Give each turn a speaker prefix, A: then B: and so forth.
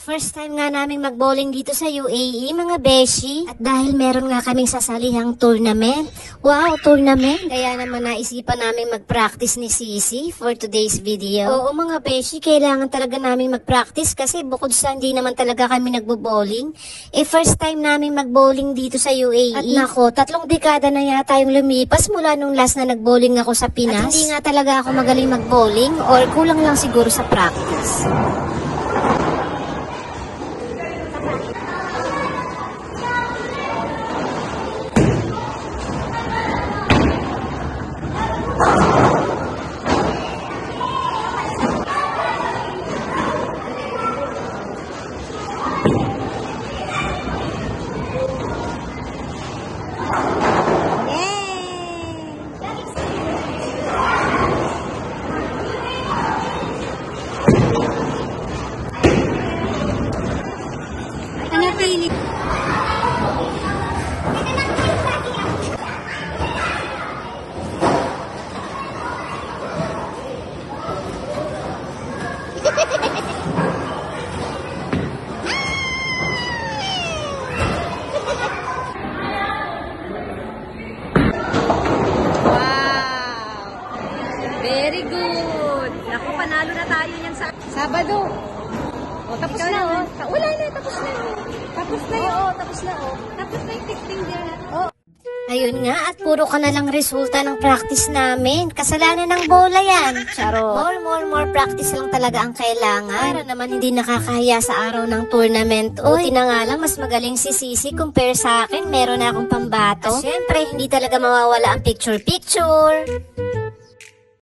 A: First time nga namin mag-bowling dito sa UAE, mga beshi. At dahil meron nga kaming sasalihang tournament. Wow, tournament! Kaya naman naisipan namin mag-practice ni Sisi for today's video. Oo mga beshi, kailangan talaga namin mag-practice kasi bukod sa hindi naman talaga kami nagbo-bowling, first time namin mag-bowling dito sa UAE. At nako, 3 dekada na yata yung lumipas mula nung last na nag-bowling ako sa Pinas. At hindi nga talaga ako magaling mag-bowling or kulang lang siguro sa practice.
B: Very good. Naku, panalo na tayo yan sa Sabado. O, tapos na, o. Wala na, tapos na. Tapos na yun. Oo, tapos na, o. Tapos na yung texting niya. O.
A: Ayun nga, at puro ka na lang resulta ng practice namin. Kasalanan ng bola yan. Charo. More practice lang talaga ang kailangan. Para naman hindi nakakahiya sa araw ng tournament. Buti na nga lang, mas magaling si Sisi compare sa akin. Meron na akong pambato. At syempre, hindi talaga mawawala ang picture-picture.